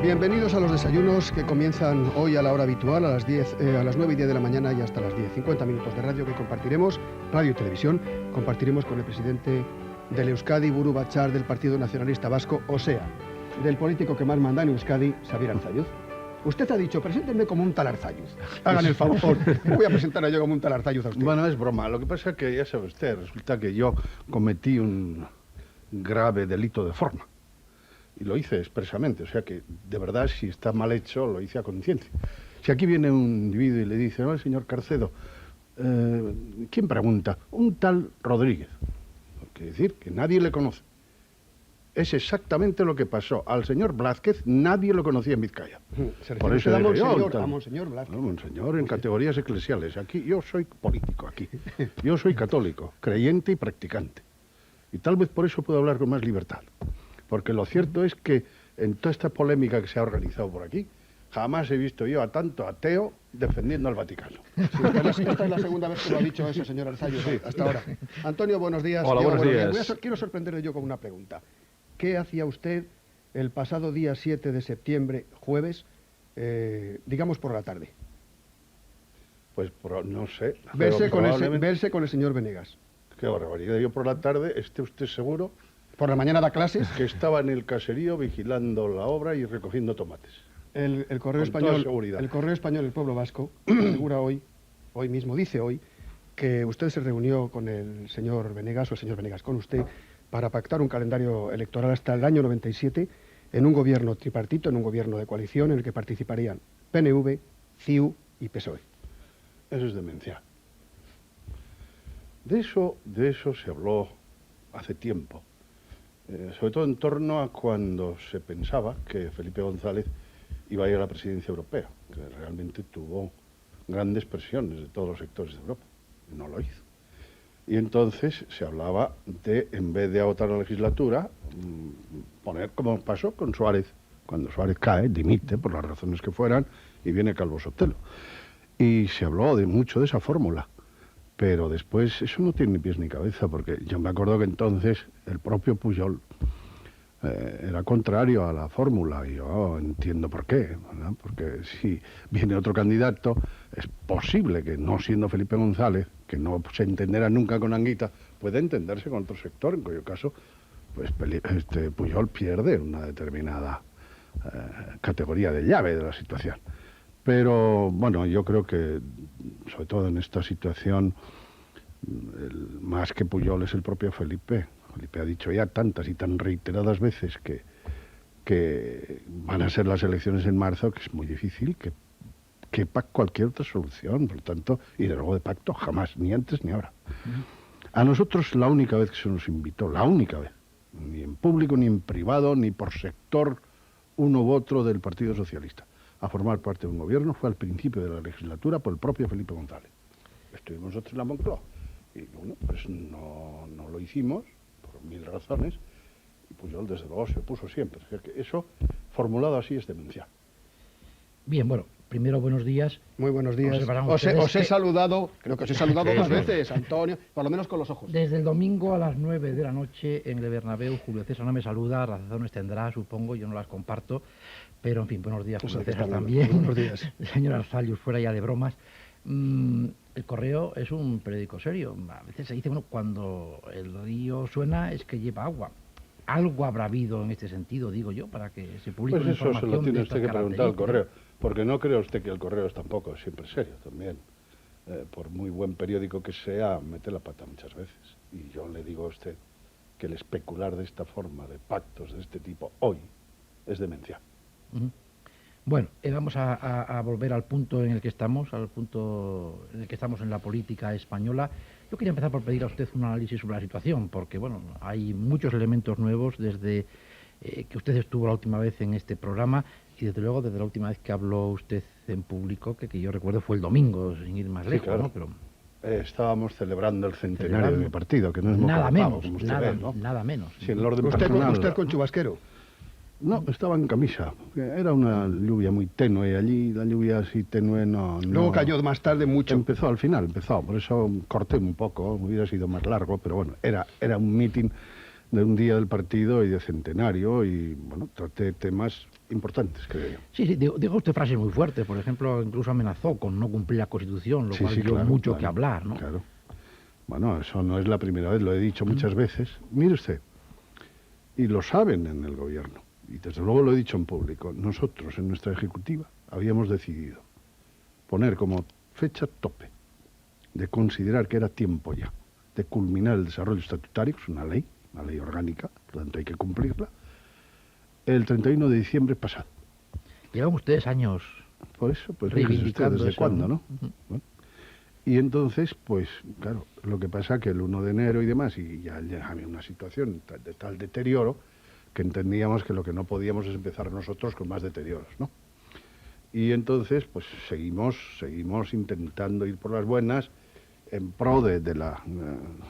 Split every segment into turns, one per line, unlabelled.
Bienvenidos a los desayunos que comienzan hoy a la hora habitual, a las 9:10 de la mañana y hasta las 10. 50 minutos de radio que compartiremos, radio y televisión, compartiremos con el presidente del Euskadi, Buru Batzar, del Partido Nacionalista Vasco, o sea, del político que más manda en Euskadi, Xabier Arzalluz. Usted ha dicho, preséntenme como un tal Arzalluz. Hagan el favor, voy a presentar a yo como un tal Arzalluz a usted.
Bueno, es broma. Lo que pasa es que, ya sabe usted, resulta que yo cometí un grave delito de forma. Y lo hice expresamente. O sea que, de verdad, si está mal hecho, lo hice a conciencia. Si aquí viene un individuo y le dice, no, señor Carcedo, ¿quién pregunta? Un tal Rodríguez. Quiere decir que nadie le conoce. Es exactamente lo que pasó. Al señor Blázquez nadie lo conocía en Vizcaya.
Por eso a Monseñor Blázquez.
No, Monseñor en categorías eclesiales. Aquí yo soy político, aquí. Yo soy católico, creyente y practicante. Y tal vez por eso puedo hablar con más libertad. Porque lo cierto es que en toda esta polémica que se ha organizado por aquí, jamás he visto yo a tanto ateo defendiendo al Vaticano.
Sí, esta es la segunda vez que lo ha dicho eso, señor Arzalluz, sí, hasta ahora. Antonio, buenos días.
Hola, buenos días.
Quiero sorprenderle yo con una pregunta. ¿Qué hacía usted el pasado día 7 de septiembre, jueves, digamos por la tarde?
Pues no sé.
Verse con el señor Venegas.
Qué barbaridad. Yo por la tarde, esté usted seguro...
¿Por la mañana da clases?
Que estaba en el caserío vigilando la obra y recogiendo tomates.
El Correo Español, el Pueblo Vasco, asegura hoy mismo, dice hoy, que usted se reunió con el señor Venegas, o el señor Venegas con usted, para pactar un calendario electoral hasta el año 97 en un gobierno tripartito, en un gobierno de coalición en el que participarían PNV, CIU y PSOE.
Eso es demencia. De eso se habló hace tiempo. Sobre todo en torno a cuando se pensaba que Felipe González iba a ir a la presidencia europea, que realmente tuvo grandes presiones de todos los sectores de Europa. No lo hizo. Y entonces se hablaba de, en vez de agotar la legislatura, poner como pasó con Suárez. Cuando Suárez cae, dimite por las razones que fueran y viene Calvo Sotelo. Y se habló mucho de esa fórmula. Pero después eso no tiene ni pies ni cabeza, porque yo me acuerdo que entonces el propio Pujol era contrario a la fórmula, y yo entiendo por qué, ¿verdad? Porque si viene otro candidato, es posible que, no siendo Felipe González, que no se entenderá nunca con Anguita, pueda entenderse con otro sector, en cuyo caso pues Pujol pierde una determinada categoría de llave de la situación. Pero, bueno, yo creo que, sobre todo en esta situación, más que Pujol es el propio Felipe. Felipe ha dicho ya tantas y tan reiteradas veces que van a ser las elecciones en marzo, que es muy difícil que quepa cualquier otra solución. Por lo tanto, y de luego de pacto, jamás, ni antes ni ahora. A nosotros la única vez que se nos invitó, la única vez, ni en público, ni en privado, ni por sector uno u otro del Partido Socialista, a formar parte de un gobierno, fue al principio de la legislatura por el propio Felipe González. Estuvimos nosotros en la Moncloa y bueno, pues no lo hicimos por mil razones, y Pujol desde luego se opuso siempre. O sea que eso, formulado así, es demencial.
Bien, bueno, primero buenos días.
Muy buenos días. Os he saludado, creo que os he saludado dos veces, Antonio, por lo menos con los ojos.
Desde el domingo a las 9 de la noche en el Bernabéu, Julio César no me saluda, las razones tendrá, supongo, yo no las comparto, pero en fin, buenos días, Julio César también.
Buenos días.
Señor Arzalluz, fuera ya de bromas. El Correo es un periódico serio. A veces se dice, bueno, cuando el río suena es que lleva agua. Algo habrá habido en este sentido, digo yo, para que se publique
pues
una información.
Pues eso se lo tiene usted que preguntar al Correo,
¿no?
porque no cree usted que el Correo es tampoco siempre serio también. Por muy buen periódico que sea, mete la pata muchas veces. Y yo le digo a usted que el especular de esta forma, de pactos de este tipo, hoy, es demencial.
Bueno, vamos a volver al punto en el que estamos, en la política española. Yo quería empezar por pedir a usted un análisis sobre la situación, porque bueno, hay muchos elementos nuevos desde que usted estuvo la última vez en este programa y desde luego desde la última vez que habló usted en público, que yo recuerdo fue el domingo, sin ir más lejos,
claro.
¿no? Pero
estábamos celebrando el centenario de mi partido, que no es
nada menos,
como usted ve, ¿no?
Nada menos.
Si el orden personal,
¿Usted con chubasquero?
No, estaba en camisa. Era una lluvia muy tenue. Allí la lluvia así tenue no...
Luego cayó más tarde mucho.
Al final empezó. Por eso corté un poco. Hubiera sido más largo, pero bueno, era un mitin de un día del partido y de centenario, y bueno, traté temas importantes, creo yo.
Sí, dijo usted frases muy fuertes, por ejemplo, incluso amenazó con no cumplir la Constitución, lo cual dio
claro,
mucho
claro,
que hablar, ¿no?
Claro. Bueno, eso no es la primera vez, lo he dicho muchas veces. Mire usted, y lo saben en el gobierno, y desde luego lo he dicho en público, nosotros en nuestra ejecutiva habíamos decidido poner como fecha tope de considerar que era tiempo ya de culminar el desarrollo estatutario, que es una ley orgánica, por lo tanto hay que cumplirla, el 31 de diciembre pasado.
Llevan ustedes años
Por eso, pues
reivindicando
desde
eso,
cuándo, ¿no?
Ujú.
Bueno, y entonces, pues, claro, lo que pasa que el 1 de enero y demás, y ya había una situación de tal deterioro, que entendíamos que lo que no podíamos es empezar nosotros con más deterioros, ¿no? Y entonces, pues, seguimos intentando ir por las buenas, en pro de la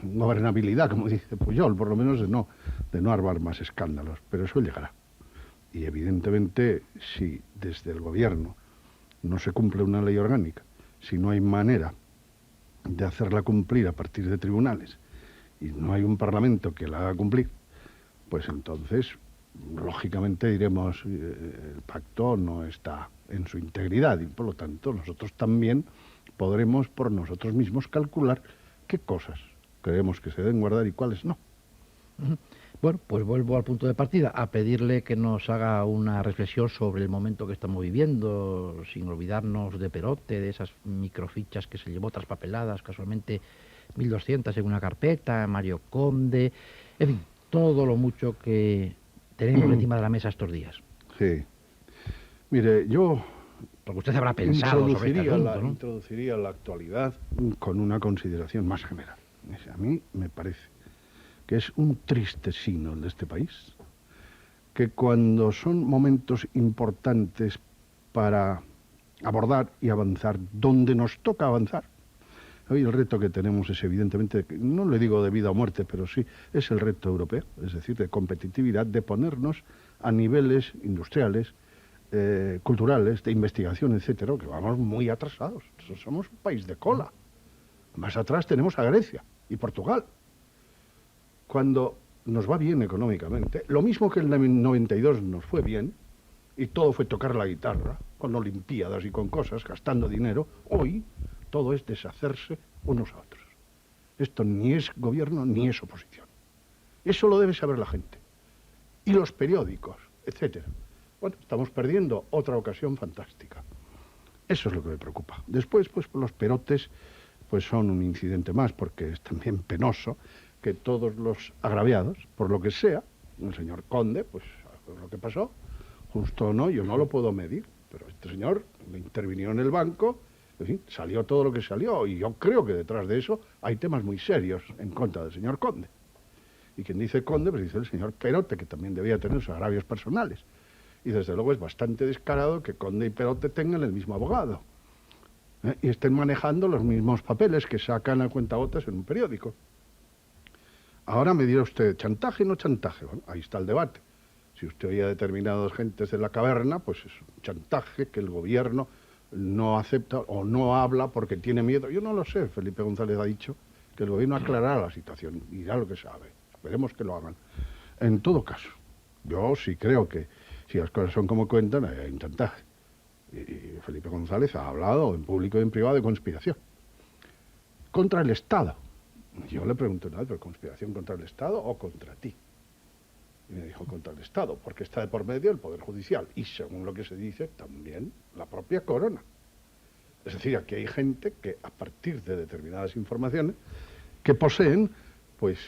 gobernabilidad, como dice Pujol, por lo menos de no armar más escándalos, pero eso llegará. Y evidentemente, si desde el gobierno no se cumple una ley orgánica, si no hay manera de hacerla cumplir a partir de tribunales y no hay un parlamento que la haga cumplir, pues entonces, lógicamente diremos, el pacto no está en su integridad y por lo tanto nosotros también podremos por nosotros mismos calcular qué cosas creemos que se deben guardar y cuáles no.
Bueno, pues vuelvo al punto de partida, a pedirle que nos haga una reflexión sobre el momento que estamos viviendo, sin olvidarnos de Perote, de esas microfichas que se llevó traspapeladas, casualmente 1.200 en una carpeta, Mario Conde, en fin, todo lo mucho que tenemos encima de la mesa estos días.
Sí. Mire, yo
Porque usted habrá pensado sobre este asunto, ¿no?
Introduciría la actualidad con una consideración más general. A mí me parece que es un triste signo el de este país, que cuando son momentos importantes para abordar y avanzar donde nos toca avanzar, hoy el reto que tenemos es evidentemente, no le digo de vida o muerte, pero sí es el reto europeo, es decir, de competitividad, de ponernos a niveles industriales, culturales, de investigación, etcétera, que vamos muy atrasados. Somos un país de cola. Más atrás tenemos a Grecia y Portugal. Cuando nos va bien económicamente, lo mismo que en el 92 nos fue bien, y todo fue tocar la guitarra, con olimpiadas y con cosas, gastando dinero, hoy todo es deshacerse unos a otros. Esto ni es gobierno ni es oposición. Eso lo debe saber la gente. Y los periódicos, etcétera. Bueno, estamos perdiendo otra ocasión fantástica. Eso es lo que me preocupa. Después, pues los perotes, pues son un incidente más, porque es también penoso que todos los agraviados, por lo que sea, el señor Conde, pues lo que pasó, justo o no, yo no lo puedo medir, pero este señor le intervinió en el banco, en fin, salió todo lo que salió, y yo creo que detrás de eso hay temas muy serios en contra del señor Conde. Y quien dice Conde, pues dice el señor Perote, que también debía tener sus agravios personales. Y desde luego es bastante descarado que Conde y Perote tengan el mismo abogado, y estén manejando los mismos papeles que sacan a cuentagotas en un periódico. Ahora me dirá usted, ¿chantaje o no chantaje? Bueno, ahí está el debate. Si usted oye a determinadas gentes de la caverna, pues es un chantaje que el gobierno no acepta o no habla porque tiene miedo. Yo no lo sé, Felipe González ha dicho que el gobierno aclarará la situación y dirá lo que sabe. Esperemos que lo hagan. En todo caso, yo sí creo que si las cosas son como cuentan, hay un chantaje. Y Felipe González ha hablado en público y en privado de conspiración contra el Estado. Yo le pregunto, ¿no? ¿Pero conspiración contra el Estado o contra ti? Y me dijo contra el Estado, porque está de por medio el Poder Judicial y, según lo que se dice, también la propia Corona. Es decir, aquí hay gente que, a partir de determinadas informaciones que poseen, pues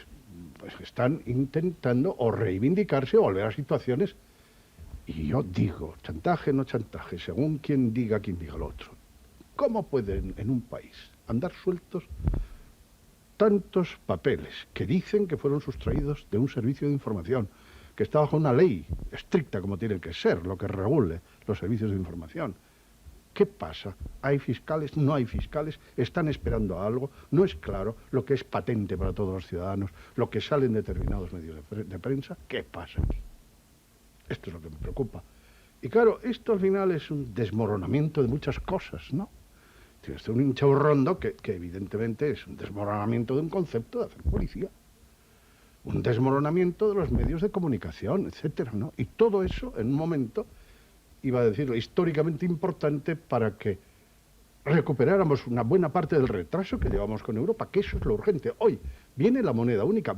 están intentando o reivindicarse o volver a situaciones. Y yo digo, chantaje, no chantaje, según quien diga lo otro. ¿Cómo pueden en un país andar sueltos tantos papeles que dicen que fueron sustraídos de un servicio de información, que está bajo una ley estricta como tiene que ser, lo que regule los servicios de información? ¿Qué pasa? ¿Hay fiscales? ¿No hay fiscales? ¿Están esperando a algo? ¿No es claro lo que es patente para todos los ciudadanos, lo que sale en determinados medios de prensa? ¿Qué pasa aquí? Esto es lo que me preocupa. Y claro, esto al final es un desmoronamiento de muchas cosas, ¿no? Tienes un hincha rondo que evidentemente es un desmoronamiento de un concepto de hacer policía. un desmoronamiento de los medios de comunicación, etcétera, ¿no? Y todo eso en un momento, iba a decirlo, históricamente importante para que recuperáramos una buena parte del retraso que llevamos con Europa, que eso es lo urgente. Hoy viene la moneda única,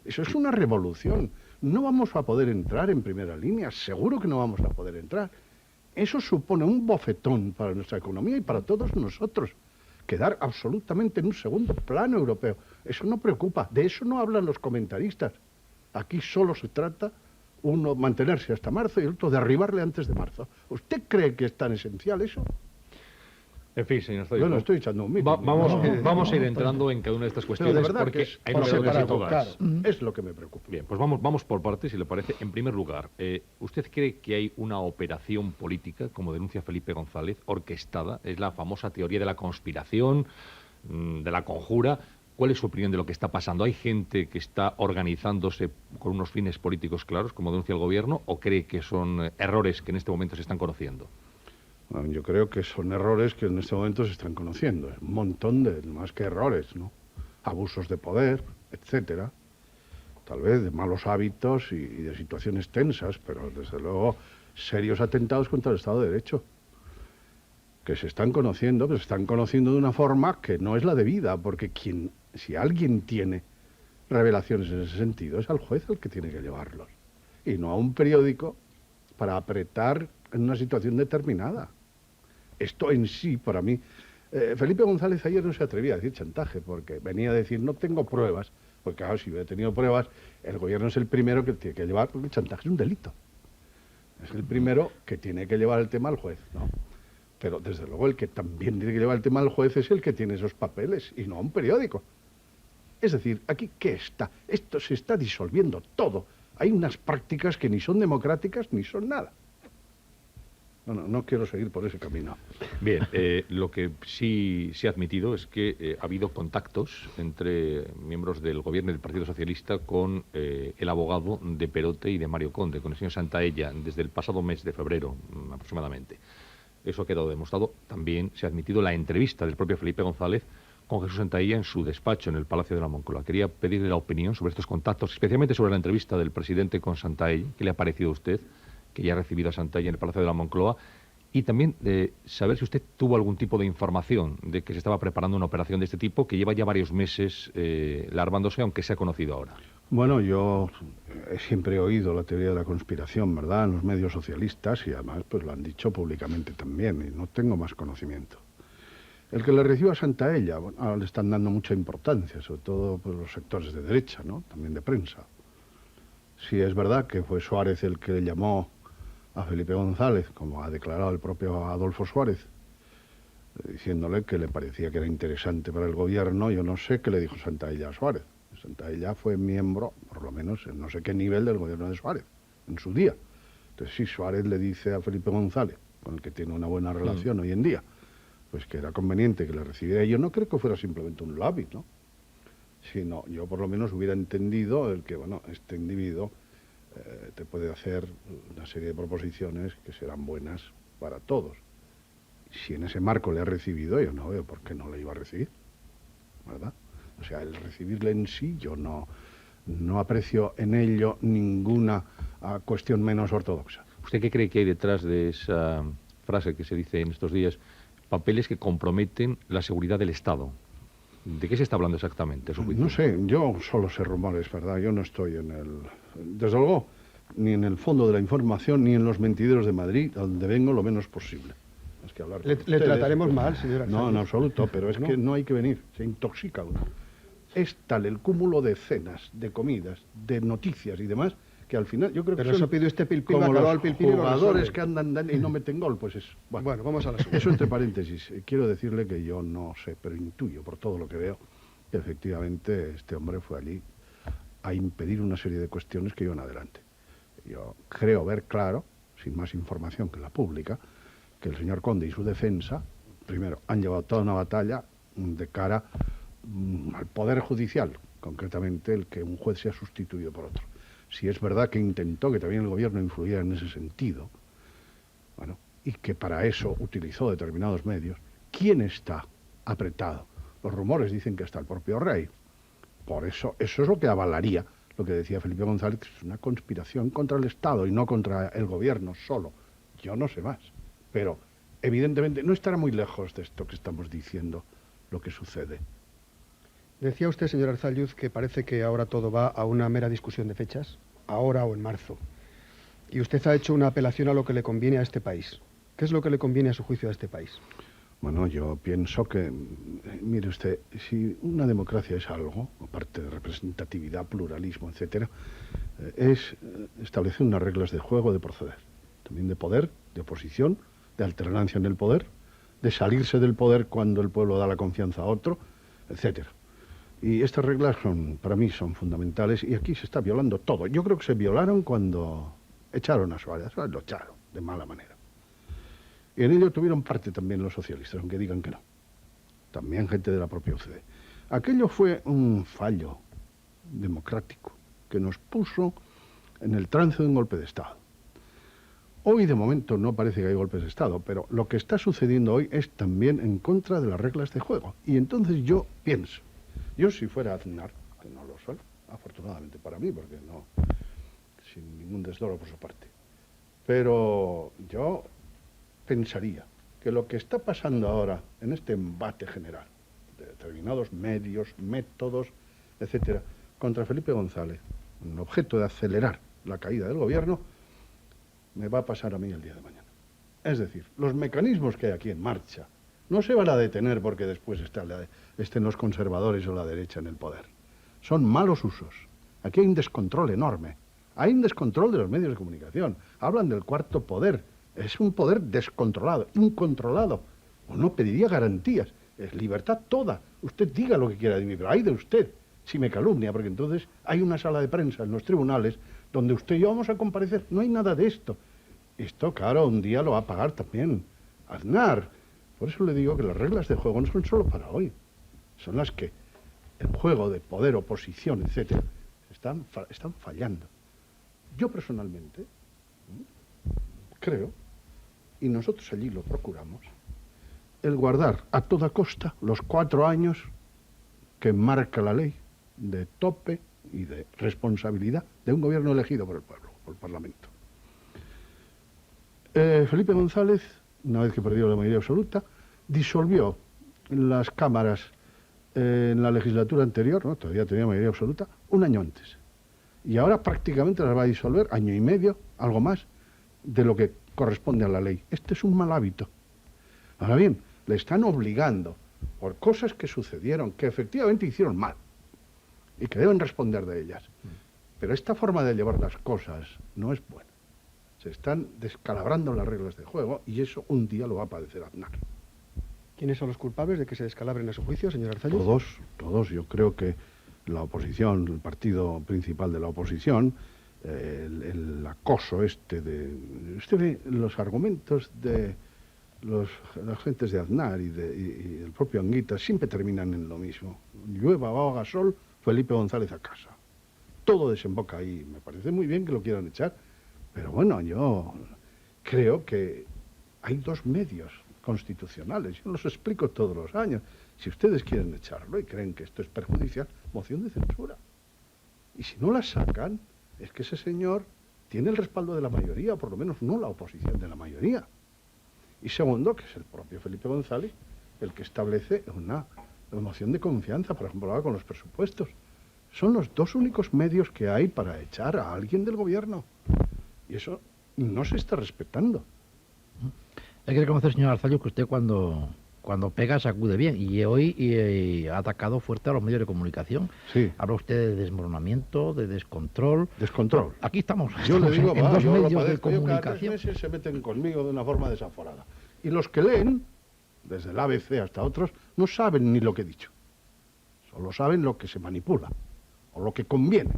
Eso es una revolución. No vamos a poder entrar en primera línea, seguro que no vamos a poder entrar. Eso supone un bofetón para nuestra economía y para todos nosotros. Quedar absolutamente en un segundo plano europeo. Eso no preocupa, de eso no hablan los comentaristas. Aquí solo se trata, uno, mantenerse hasta marzo y el otro, derribarle antes de marzo. ¿Usted cree que es tan esencial eso?
En fin, señor Zoido,
Bueno, estoy echando un mito.
Vamos a ir entrando en cada una de estas cuestiones,
Pero de verdad
porque
que es
hay
por
novedades
separado,
todas.
claro, es lo que me preocupa.
Bien, pues vamos por partes, si le parece. En primer lugar, ¿usted cree que hay una operación política, como denuncia Felipe González, orquestada? Es la famosa teoría de la conspiración, de la conjura. ¿Cuál es su opinión de lo que está pasando? ¿Hay gente que está organizándose con unos fines políticos claros, como denuncia el gobierno, o cree que son errores que en este momento se están conociendo?
Bueno, yo creo que son errores que en este momento se están conociendo. Es un montón de, más que errores, ¿no? Abusos de poder, etcétera. Tal vez de malos hábitos y de situaciones tensas, pero desde luego serios atentados contra el Estado de Derecho. Que se están conociendo, pero se están conociendo de una forma que no es la debida, porque si alguien tiene revelaciones en ese sentido, es al juez el que tiene que llevarlos. Y no a un periódico para apretar en una situación determinada. Esto en sí, para mí... Felipe González ayer no se atrevía a decir chantaje, porque venía a decir, no tengo pruebas, porque claro, si hubiera tenido pruebas, el gobierno es el primero que tiene que llevar, porque el chantaje es un delito. Es el primero que tiene que llevar el tema al juez, ¿no? Pero desde luego el que también tiene que llevar el tema al juez es el que tiene esos papeles, y no a un periódico. Es decir, aquí, ¿qué está? Esto se está disolviendo todo. Hay unas prácticas que ni son democráticas ni son nada. No quiero seguir por ese camino.
Bien, lo que sí se ha admitido es que ha habido contactos entre miembros del gobierno y del Partido Socialista con el abogado de Perote y de Mario Conde, con el señor Santaella, desde el pasado mes de febrero aproximadamente. Eso ha quedado demostrado. También se ha admitido la entrevista del propio Felipe González con Jesús Santaella en su despacho en el Palacio de la Moncloa. Quería pedirle la opinión sobre estos contactos, especialmente sobre la entrevista del presidente con Santaella. ¿Qué le ha parecido a usted, que ya ha recibido a Santaella en el Palacio de la Moncloa? Y también saber si usted tuvo algún tipo de información de que se estaba preparando una operación de este tipo, que lleva ya varios meses larvándose, aunque se ha conocido ahora.
Bueno, yo siempre he oído la teoría de la conspiración, ¿verdad?, en los medios socialistas, y además pues lo han dicho públicamente también, y no tengo más conocimiento. El que le reciba a Santaella, bueno, ahora le están dando mucha importancia, sobre todo por los sectores de derecha, ¿no?, también de prensa. Sí es verdad que fue Suárez el que le llamó a Felipe González, como ha declarado el propio Adolfo Suárez, diciéndole que le parecía que era interesante para el gobierno. Yo no sé qué le dijo Santaella a Suárez. Santaella fue miembro, por lo menos, en no sé qué nivel del gobierno de Suárez, en su día. Entonces, si Suárez le dice a Felipe González, con el que tiene una buena relación hoy en día, pues que era conveniente que le recibiera, yo no creo que fuera simplemente un lápiz, ¿no? Sino, yo por lo menos hubiera entendido el que, bueno, este individuo te puede hacer una serie de proposiciones que serán buenas para todos. Si en ese marco le ha recibido, yo no veo por qué no le iba a recibir, ¿verdad? O sea, el recibirle en sí, yo no aprecio en ello ninguna cuestión menos ortodoxa.
¿Usted qué cree que hay detrás de esa frase que se dice en estos días, papeles que comprometen la seguridad del Estado? ¿De qué se está hablando exactamente?
No sé, yo solo sé rumores, ¿verdad? Yo no estoy desde luego, ni en el fondo de la información, ni en los mentideros de Madrid, donde vengo lo menos posible. Es que hablar
le trataremos mal, señora.
No, en absoluto, pero es que no hay que venir, se intoxica uno. Es tal el cúmulo de cenas, de comidas, de noticias y demás, que al final yo creo que
pero eso pide usted pilpil,
como
bacalao
los
al pilpil y
jugadores que andan y no meten gol, pues es...
Bueno, vamos a la segunda.
Eso entre paréntesis. Quiero decirle que yo no sé, pero intuyo por todo lo que veo, que efectivamente este hombre fue allí a impedir una serie de cuestiones que iban adelante. Yo creo ver claro, sin más información que la pública, que el señor Conde y su defensa, primero, han llevado toda una batalla de cara al Poder Judicial, concretamente el que un juez sea sustituido por otro. Si es verdad que intentó que también el gobierno influyera en ese sentido, bueno, y que para eso utilizó determinados medios, ¿quién está apretado? Los rumores dicen que hasta el propio rey. Por eso es lo que avalaría lo que decía Felipe González, que es una conspiración contra el Estado y no contra el gobierno solo. Yo no sé más. Pero, evidentemente, no estará muy lejos de esto que estamos diciendo, lo que sucede.
Decía usted, señor Arzalluz, que parece que ahora todo va a una mera discusión de fechas, ahora o en marzo. Y usted ha hecho una apelación a lo que le conviene a este país. ¿Qué es lo que le conviene a su juicio a este país?
Bueno, yo pienso que, mire usted, si una democracia es algo, aparte de representatividad, pluralismo, etcétera, es establecer unas reglas de juego, de proceder. También de poder, de oposición, de alternancia en el poder, de salirse del poder cuando el pueblo da la confianza a otro, etcétera. Y estas reglas para mí son fundamentales y aquí se está violando todo. Yo creo que se violaron cuando echaron a Suárez, lo echaron de mala manera. Y en ello tuvieron parte también los socialistas, aunque digan que no. También gente de la propia UCD. Aquello fue un fallo democrático que nos puso en el trance de un golpe de Estado. Hoy, de momento, no parece que hay golpes de Estado, pero lo que está sucediendo hoy es también en contra de las reglas de juego. Y entonces yo pienso, yo si fuera Aznar, que no lo soy, afortunadamente para mí, porque no, sin ningún desdoro por su parte, pero yo pensaría que lo que está pasando ahora en este embate general de determinados medios, métodos, etcétera, contra Felipe González, con el objeto de acelerar la caída del gobierno, me va a pasar a mí el día de mañana. Es decir, los mecanismos que hay aquí en marcha no se van a detener porque después estén los conservadores o la derecha en el poder. Son malos usos. Aquí hay un descontrol enorme. Hay un descontrol de los medios de comunicación. Hablan del cuarto poder. Es un poder descontrolado, incontrolado. Uno pediría garantías. Es libertad toda. Usted diga lo que quiera de mí, pero hay de usted si me calumnia, porque entonces hay una sala de prensa en los tribunales donde usted y yo vamos a comparecer. No hay nada de esto. Esto, claro, un día lo va a pagar también Aznar. Por eso le digo que las reglas de juego no son solo para hoy. Son las que el juego de poder, oposición, etcétera, están fallando. Yo personalmente creo, y nosotros allí lo procuramos, el guardar a toda costa los 4 años que marca la ley de tope y de responsabilidad de un gobierno elegido por el pueblo, por el Parlamento. Felipe González, una vez que perdió la mayoría absoluta, disolvió las cámaras en la legislatura anterior, ¿no? Todavía tenía mayoría absoluta, un año antes. Y ahora prácticamente las va a disolver, año y medio, algo más, de lo que corresponde a la ley. Este es un mal hábito. Ahora bien, le están obligando por cosas que sucedieron, que efectivamente hicieron mal, y que deben responder de ellas. Pero esta forma de llevar las cosas no es buena. Se están descalabrando las reglas de juego y eso un día lo va a padecer Aznar.
¿Quiénes son los culpables de que se descalabren a su juicio, señor Arzalluz?
Todos. Yo creo que la oposición, el partido principal de la oposición, el acoso este de... Usted ve los argumentos de los agentes de Aznar y el propio Anguita siempre terminan en lo mismo. Llueva o haga sol, Felipe González a casa. Todo desemboca ahí. Me parece muy bien que lo quieran echar, pero bueno, yo creo que hay 2 medios constitucionales. Yo los explico todos los años. Si ustedes quieren echarlo y creen que esto es perjudicial, moción de censura. Y si no la sacan, es que ese señor tiene el respaldo de la mayoría, o por lo menos no la oposición de la mayoría. Y segundo, que es el propio Felipe González el que establece una moción de confianza, por ejemplo, ahora con los presupuestos. Son los 2 únicos medios que hay para echar a alguien del gobierno. Y eso no se está respetando.
Hay que reconocer, señor Arzalluz, que usted cuando pega sacude bien. Y hoy ha atacado fuerte a los medios de comunicación.
Sí.
Habla usted de desmoronamiento, de descontrol.
Descontrol.
Aquí estamos.
Yo le digo,
en 2
yo lo
medios de
padezco. Yo cada 3
comunicación.
meses se meten conmigo de una forma desaforada. Y los que leen, desde el ABC hasta otros, no saben ni lo que he dicho. Solo saben lo que se manipula, o lo que conviene.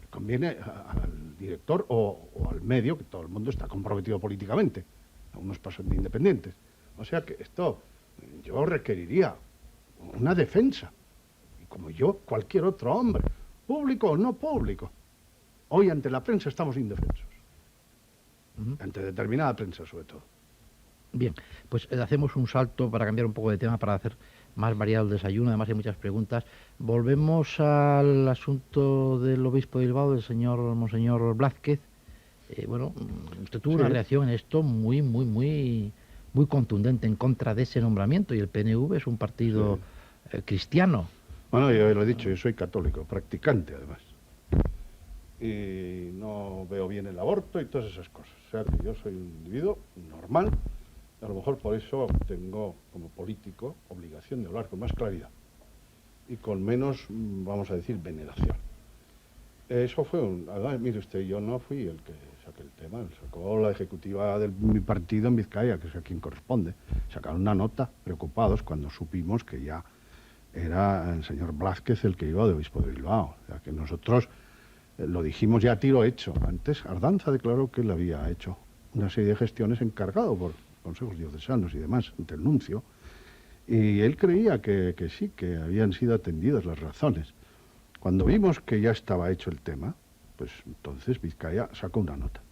Conviene al director o al medio, que todo el mundo está comprometido políticamente. Algunos pasan de independientes. O sea que esto, yo requeriría una defensa. Y como yo, cualquier otro hombre, público o no público. Hoy ante la prensa estamos indefensos. Ante determinada prensa, sobre todo.
Bien, pues hacemos un salto para cambiar un poco de tema, para hacer más variado el desayuno, además hay muchas preguntas. Volvemos al asunto del obispo de Bilbao, del monseñor Blázquez. Bueno, usted tuvo una reacción en esto muy contundente en contra de ese nombramiento, y el PNV es un partido cristiano.
Bueno, yo lo he dicho, yo soy católico, practicante además. Y no veo bien el aborto y todas esas cosas. O sea, que yo soy un individuo normal. A lo mejor por eso tengo, como político, obligación de hablar con más claridad y con menos, vamos a decir, veneración. Eso fue además, mire usted, yo no fui el que saqué el tema, lo sacó la ejecutiva de mi partido en Vizcaya, que es a quien corresponde. Sacaron una nota, preocupados, cuando supimos que ya era el señor Blázquez el que iba de obispo de Bilbao. O sea, que nosotros lo dijimos ya a tiro hecho. Antes Ardanza declaró que él había hecho una serie de gestiones encargado por consejos diocesanos y demás, ante el nuncio, y él creía que sí, que habían sido atendidas las razones. Cuando vimos que ya estaba hecho el tema, pues entonces Vizcaya sacó una nota.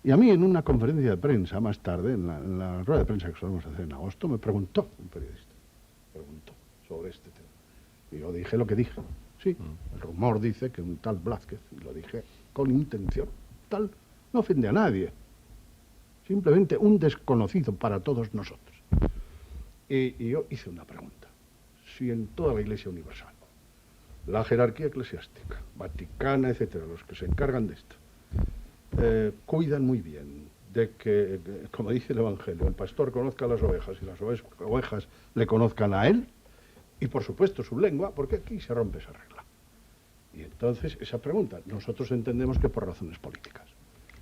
Y a mí en una conferencia de prensa más tarde, en la rueda de prensa que solemos hacer en agosto, me preguntó un periodista, sobre este tema. Y yo dije lo que dije. Sí, el rumor dice que un tal Blázquez, y lo dije con intención, tal, no ofende a nadie. Simplemente un desconocido para todos nosotros. Y yo hice una pregunta. Si en toda la Iglesia Universal, la jerarquía eclesiástica, vaticana, etcétera, los que se encargan de esto, cuidan muy bien de que, como dice el Evangelio, el pastor conozca a las ovejas y las ovejas le conozcan a él, y por supuesto su lengua, porque aquí se rompe esa regla. Y entonces esa pregunta, nosotros entendemos que por razones políticas.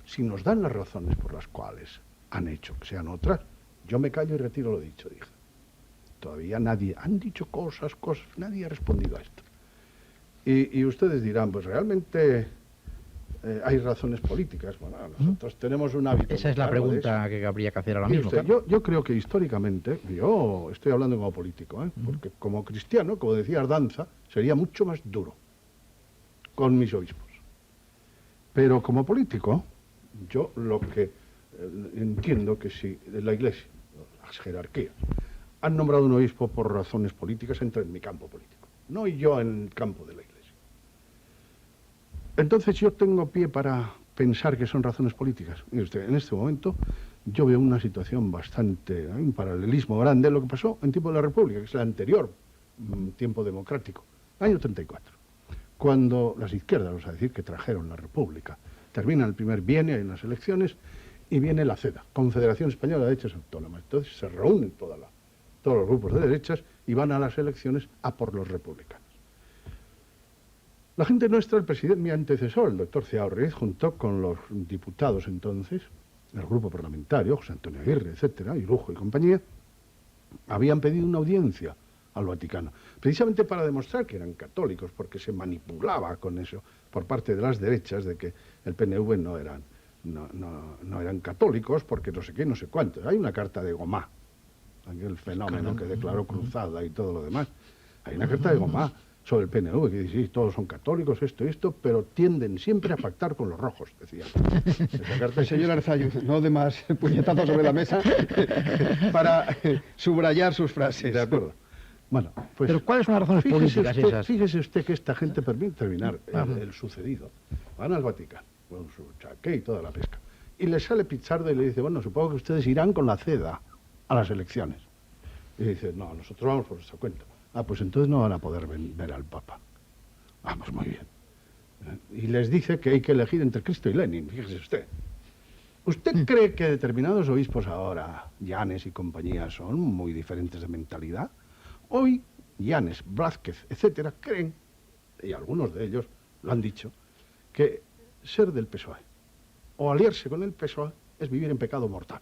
Si nos dan las razones por las cuales han hecho que sean otras, yo me callo y retiro lo dicho, dije. Todavía nadie, han dicho cosas, nadie ha respondido a esto. Y ustedes dirán, pues realmente hay razones políticas. Bueno, nosotros tenemos un hábito.
Esa es la pregunta que habría que hacer ahora mismo.
Usted, claro. Yo creo que históricamente, yo estoy hablando como político, porque como cristiano, como decía Ardanza, sería mucho más duro con mis obispos. Pero como político, yo lo que entiendo que si la Iglesia, las jerarquías, han nombrado un obispo por razones políticas, entra en mi campo político, no yo en el campo de la Iglesia. Entonces yo tengo pie para pensar que son razones políticas. Mire usted, en este momento yo veo una situación bastante, un paralelismo grande a lo que pasó en tiempo de la República, que es el anterior tiempo democrático, año 34, cuando las izquierdas, vamos a decir, que trajeron la República, termina el primer bienio en las elecciones y viene la CEDA, Confederación Española de Derechas Autónomas. Entonces se reúnen todos los grupos de derechas y van a las elecciones a por los republicanos. La gente nuestra, el presidente, mi antecesor, el doctor Ciaurriz, junto con los diputados entonces, el grupo parlamentario, José Antonio Aguirre, etcétera, y Lujo y compañía, habían pedido una audiencia al Vaticano, precisamente para demostrar que eran católicos, porque se manipulaba con eso por parte de las derechas de que el PNV no eran católicos, porque no sé qué, no sé cuánto. Hay una carta de Gomá, aquel fenómeno que declaró Cruzada y todo lo demás. Hay una carta de Gomá sobre el PNV que dice, sí, todos son católicos, esto y esto, pero tienden siempre a pactar con los rojos, decía. Esa carta
señor Arzayuz, no de más puñetazos sobre la mesa para subrayar sus frases.
De acuerdo. Bueno, pues,
pero ¿cuáles son las razones políticas esas?
Fíjese usted que esta gente permite terminar el sucedido. Van al Vaticano, con su chaqué y toda la pesca. Y le sale Pizardo y le dice, bueno, supongo que ustedes irán con la CEDA a las elecciones. Y dice, no, nosotros vamos por nuestra cuenta. Ah, pues entonces no van a poder ver al Papa. Vamos, muy bien. Y les dice que hay que elegir entre Cristo y Lenin, fíjese usted. ¿Usted cree que determinados obispos ahora, Llanes y compañía, son muy diferentes de mentalidad? Hoy, Llanes, Blázquez, etcétera, creen, y algunos de ellos lo han dicho, que ser del PSOE o aliarse con el PSOE es vivir en pecado mortal.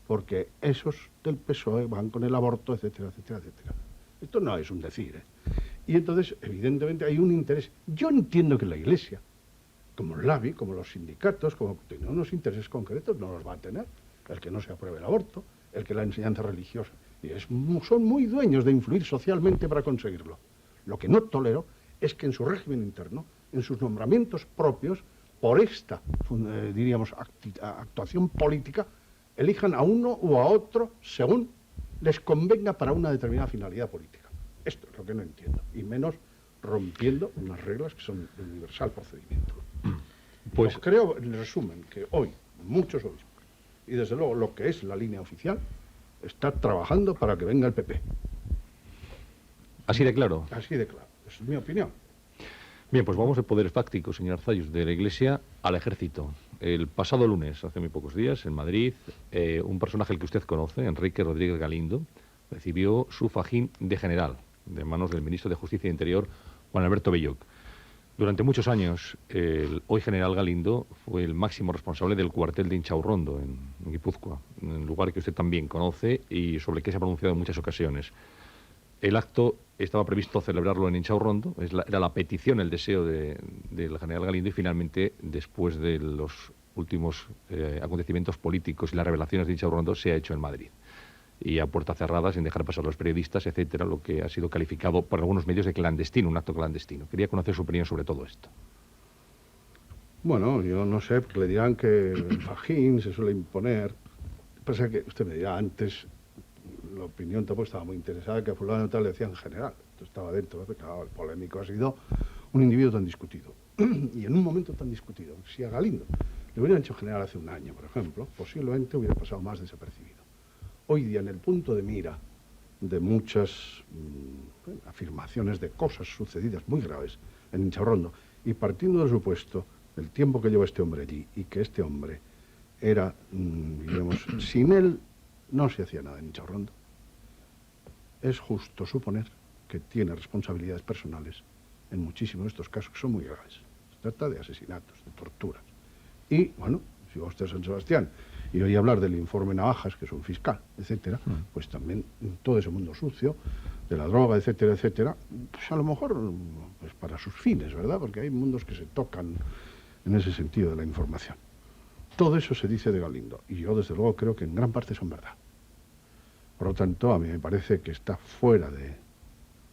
Porque esos del PSOE van con el aborto, etcétera, etcétera, etcétera. Esto no es un decir, Y entonces, evidentemente, hay un interés. Yo entiendo que la Iglesia, como el LABI, como los sindicatos, como tiene unos intereses concretos, no los va a tener. El que no se apruebe el aborto, el que la enseñanza religiosa. Y son muy dueños de influir socialmente para conseguirlo. Lo que no tolero es que en su régimen interno, en sus nombramientos propios, por esta, diríamos, actuación política, elijan a uno u a otro según les convenga para una determinada finalidad política. Esto es lo que no entiendo, y menos rompiendo unas reglas que son de universal procedimiento. Pues creo, en resumen, que hoy muchos obispos, y desde luego lo que es la línea oficial, está trabajando para que venga el PP.
Así de claro.
Así de claro, esa es mi opinión.
Bien, pues vamos de poderes fácticos, señor Arzalluz, de la Iglesia al Ejército. El pasado lunes, hace muy pocos días, en Madrid, un personaje al que usted conoce, Enrique Rodríguez Galindo, recibió su fajín de general, de manos del ministro de Justicia e Interior, Juan Alberto Belloc. Durante muchos años, el hoy general Galindo fue el máximo responsable del cuartel de Inchaurrondo, en Guipúzcoa, un lugar que usted también conoce y sobre el que se ha pronunciado en muchas ocasiones. El acto estaba previsto celebrarlo en Inchaurrondo, era la petición, el deseo del general Galindo, y finalmente, después de los últimos acontecimientos políticos y las revelaciones de Inchaurrondo, se ha hecho en Madrid. Y a puerta cerrada, sin dejar pasar a los periodistas, etcétera, lo que ha sido calificado por algunos medios de clandestino, un acto clandestino. Quería conocer su opinión sobre todo esto.
Bueno, yo no sé, porque le dirán que el fajín se suele imponer. Pasa que usted me dirá antes, la opinión tampoco estaba muy interesada, que a fulano tal le decían general. Esto estaba dentro, claro, el polémico ha sido un individuo tan discutido. Y en un momento tan discutido, si a Galindo le hubieran hecho general hace un año, por ejemplo, posiblemente hubiera pasado más desapercibido. Hoy día, en el punto de mira de muchas afirmaciones de cosas sucedidas muy graves en Inchaurrondo, y partiendo del supuesto del tiempo que lleva este hombre allí, y que este hombre era, digamos, sin él no se hacía nada en Inchaurrondo, es justo suponer que tiene responsabilidades personales en muchísimos de estos casos que son muy graves. Se trata de asesinatos, de torturas. Y, bueno, si va usted a San Sebastián y oí hablar del informe Navajas, que es un fiscal, etcétera, pues también todo ese mundo sucio, de la droga, etcétera, etcétera, pues a lo mejor pues para sus fines, ¿verdad? Porque hay mundos que se tocan en ese sentido de la información. Todo eso se dice de Galindo, y yo desde luego creo que en gran parte son verdad. Por lo tanto, a mí me parece que está fuera de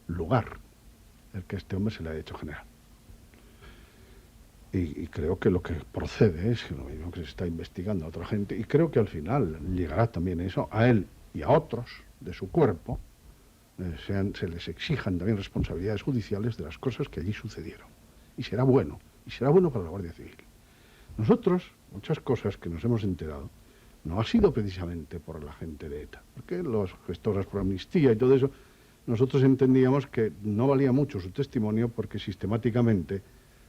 lugar el que a este hombre se le haya hecho general. Y creo que lo que procede es lo mismo que se está investigando a otra gente, y creo que al final llegará también eso a él y a otros de su cuerpo, se les exijan también responsabilidades judiciales de las cosas que allí sucedieron. Y será bueno para la Guardia Civil. Nosotros, muchas cosas que nos hemos enterado, no ha sido precisamente por la gente de ETA, porque los gestores por amnistía y todo eso, nosotros entendíamos que no valía mucho su testimonio porque sistemáticamente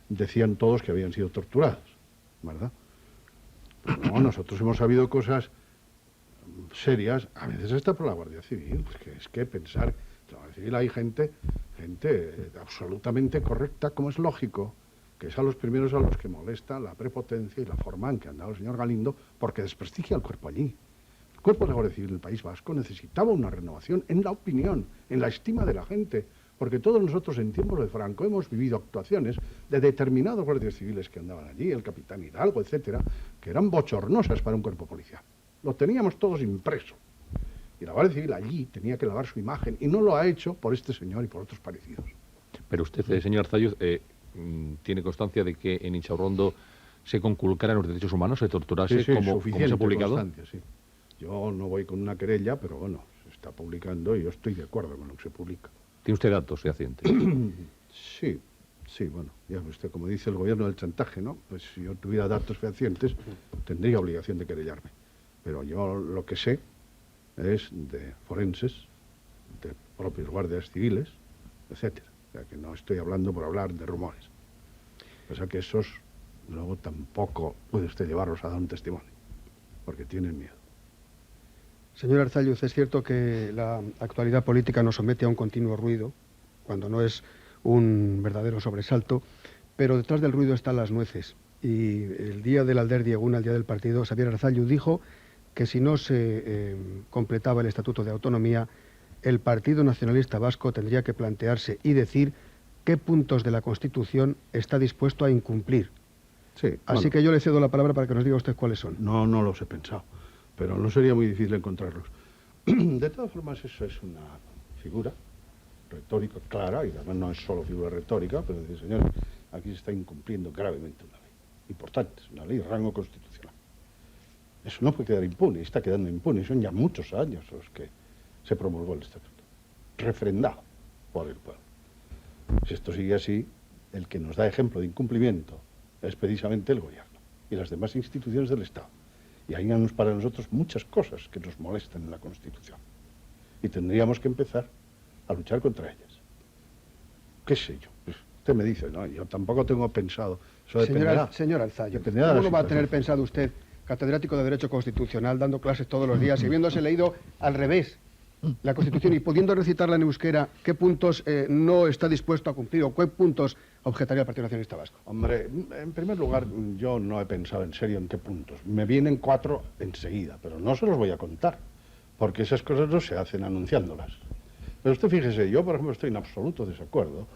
decían todos que habían sido torturados, ¿verdad? Pero no, nosotros hemos sabido cosas serias, a veces hasta por la Guardia Civil, porque es que pensar, en la Guardia Civil hay gente absolutamente correcta, como es lógico, que es a los primeros a los que molesta la prepotencia y la forma en que ha andado el señor Galindo, porque desprestigia al cuerpo allí. El cuerpo de la Guardia Civil del País Vasco necesitaba una renovación en la opinión, en la estima de la gente, porque todos nosotros en tiempos de Franco hemos vivido actuaciones de determinados guardias civiles que andaban allí, el capitán Hidalgo, etcétera, que eran bochornosas para un cuerpo policial. Lo teníamos todos impreso. Y la Guardia Civil allí tenía que lavar su imagen, y no lo ha hecho por este señor y por otros parecidos.
Pero usted, señor Arzalluz, ¿tiene constancia de que en Inchaurrondo se conculcaran los derechos humanos, se torturase,
sí,
como se ha publicado?
Constancia, sí. Yo no voy con una querella, pero bueno, se está publicando y yo estoy de acuerdo con lo que se publica.
¿Tiene usted datos fehacientes?
Sí, bueno, ya usted, como dice el gobierno del chantaje, ¿no? Pues si yo tuviera datos fehacientes, tendría obligación de querellarme. Pero yo lo que sé es de forenses, de propios guardias civiles, etcétera. O sea, que no estoy hablando por hablar de rumores. O sea, que esos luego tampoco puede usted llevarlos a dar un testimonio, porque tienen miedo.
Señor Arzalluz, es cierto que la actualidad política nos somete a un continuo ruido, cuando no es un verdadero sobresalto, pero detrás del ruido están las nueces. Y el día del Alder Dieguna, el día del partido, Xabier Arzalluz dijo que si no se completaba el Estatuto de Autonomía, el Partido Nacionalista Vasco tendría que plantearse y decir qué puntos de la Constitución está dispuesto a incumplir.
Sí,
Así que yo le cedo la palabra para que nos diga usted cuáles son.
No los he pensado, pero no sería muy difícil encontrarlos. De todas formas, eso es una figura retórica clara, y además no es solo figura retórica, pero decir, señores, aquí se está incumpliendo gravemente una ley importante, es una ley de rango constitucional. Eso no puede quedar impune, está quedando impune, son ya muchos años los que se promulgó el estatuto, refrendado por el pueblo. Si esto sigue así, el que nos da ejemplo de incumplimiento es precisamente el gobierno y las demás instituciones del Estado. Y hay para nosotros muchas cosas que nos molestan en la Constitución. Y tendríamos que empezar a luchar contra ellas. ¿Qué sé yo? Pues usted me dice, no, yo tampoco tengo pensado. Eso dependerá.
Señor Alzayo,
Dependerá de la
¿cómo no va a tener
situación.
pensado usted, catedrático de Derecho Constitucional, dando clases todos los días y habiéndose leído al revés la Constitución y pudiendo recitarla en euskera, qué puntos no está dispuesto a cumplir o qué puntos objetaría el Partido Nacionalista Vasco?
Hombre, en primer lugar, yo no he pensado en serio en qué puntos. Me vienen 4 enseguida, pero no se los voy a contar, porque esas cosas no se hacen anunciándolas. Pero usted fíjese, yo por ejemplo estoy en absoluto desacuerdo,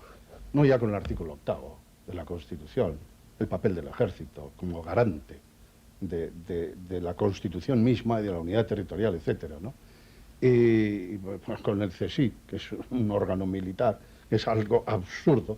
no ya con el artículo 8º de la Constitución, el papel del ejército como garante de la Constitución misma y de la unidad territorial, etcétera, ¿no? Y pues, con el CSIC, que es un órgano militar, que es algo absurdo,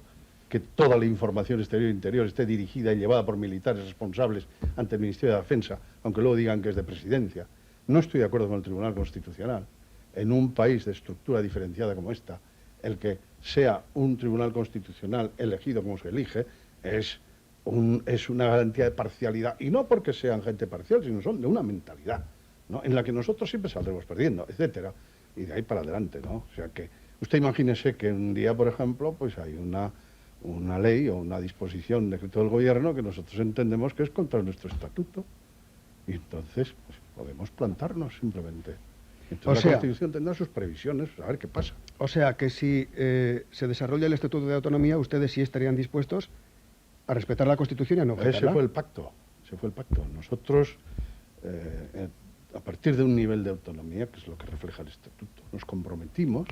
que toda la información exterior e interior esté dirigida y llevada por militares responsables ante el Ministerio de Defensa, aunque luego digan que es de presidencia. No estoy de acuerdo con el Tribunal Constitucional. En un país de estructura diferenciada como esta, el que sea un Tribunal Constitucional elegido como se elige es una garantía de parcialidad. Y no porque sean gente parcial, sino son de una mentalidad, ¿no?, en la que nosotros siempre saldremos perdiendo, etcétera, y de ahí para adelante, ¿no? O sea que, usted imagínese que un día, por ejemplo, pues hay una ley o una disposición, un decreto del gobierno que nosotros entendemos que es contra nuestro estatuto, y entonces pues, podemos plantarnos simplemente. Entonces la Constitución tendrá sus previsiones, a ver qué pasa.
O sea que si se desarrolla el Estatuto de Autonomía, ustedes sí estarían dispuestos a respetar la Constitución y a no objetarla.
Ese fue el pacto. Nosotros, a partir de un nivel de autonomía, que es lo que refleja el Estatuto, nos comprometimos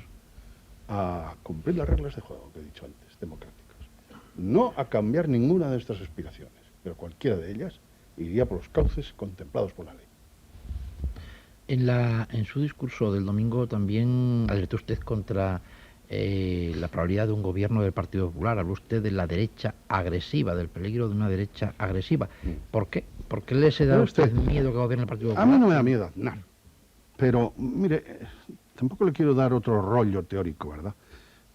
a cumplir las reglas de juego que he dicho antes, democráticas. No a cambiar ninguna de nuestras aspiraciones, pero cualquiera de ellas iría por los cauces contemplados por la ley.
En su discurso del domingo también alertó usted contra la probabilidad de un gobierno del Partido Popular. Habló usted de la derecha agresiva, del peligro de una derecha agresiva. ¿Por qué? ¿Por qué le se da a usted miedo que gobierne el Partido Popular?
A mí no me da miedo Aznar. Pero, mire, tampoco le quiero dar otro rollo teórico, ¿verdad?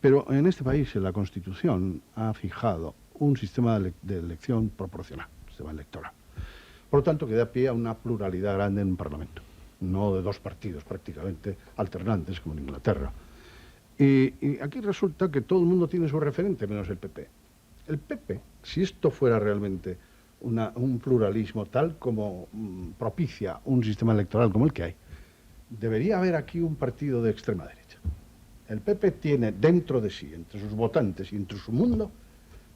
Pero en este país, en la Constitución, ha fijado un sistema de elección proporcional, sistema electoral. Por lo tanto, que da pie a una pluralidad grande en un Parlamento, no de 2 partidos prácticamente alternantes, como en Inglaterra. Y aquí resulta que todo el mundo tiene su referente, menos el PP. El PP, si esto fuera realmente un pluralismo tal como propicia un sistema electoral como el que hay, debería haber aquí un partido de extrema derecha. El PP tiene dentro de sí, entre sus votantes y entre su mundo,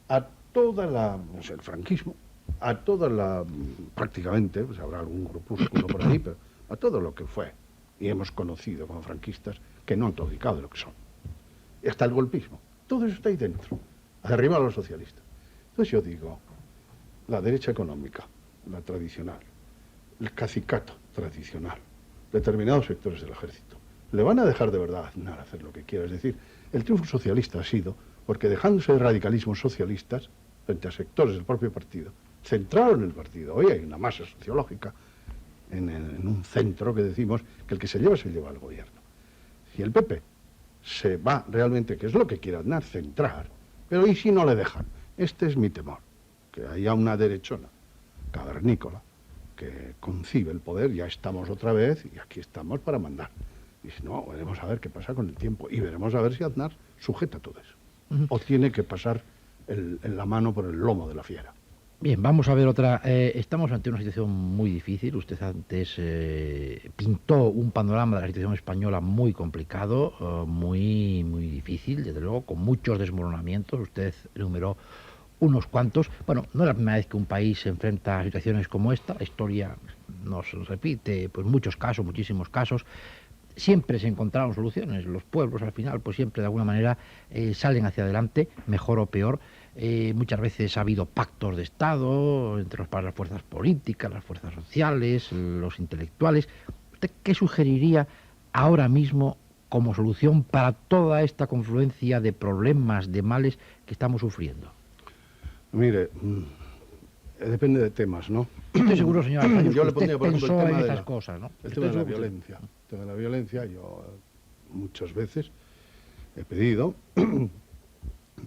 a toda la, pues el franquismo, a toda la, prácticamente, pues habrá algún grupúsculo por ahí, pero a todo lo que fue y hemos conocido como franquistas que no han claudicado de lo que son. Y hasta el golpismo. Todo eso está ahí dentro, arriba a los socialistas. Entonces yo digo, la derecha económica, la tradicional, el cacicato tradicional, determinados sectores del ejército, le van a dejar de verdad a Aznar hacer lo que quiera. Es decir, el triunfo socialista ha sido porque dejándose de radicalismos socialistas frente a sectores del propio partido, centraron el partido. Hoy hay una masa sociológica en un centro que decimos que el que se lleva al gobierno. Si el PP se va realmente, que es lo que quiere Aznar, centrar, pero ¿y si no le dejan? Este es mi temor, que haya una derechona cavernícola que concibe el poder, ya estamos otra vez y aquí estamos para mandar. Y si no, veremos a ver qué pasa con el tiempo y veremos a ver si Aznar sujeta todo eso. O tiene que pasar la mano por el lomo de la fiera.
Bien, vamos a ver otra. Estamos ante una situación muy difícil. Usted antes pintó un panorama de la situación española muy complicado, muy difícil, desde luego, con muchos desmoronamientos. Usted enumeró unos cuantos. Bueno, no es la primera vez que un país se enfrenta a situaciones como esta. La historia nos repite, pues muchos casos, muchísimos casos. Siempre se encontraron soluciones. Los pueblos, al final, pues siempre de alguna manera salen hacia adelante, mejor o peor. Muchas veces ha habido pactos de Estado entre las fuerzas políticas, las fuerzas sociales, los intelectuales. ¿Usted qué sugeriría ahora mismo como solución para toda esta confluencia de problemas, de males que estamos sufriendo?
Mire, depende de temas, ¿no?
Estoy seguro, señor Alzayo,
yo
que
le pondría,
usted
por ejemplo,
pensó
el tema
en
de
esas
la,
cosas, ¿no?
el tema de la violencia. El tema de la violencia, yo muchas veces, he pedido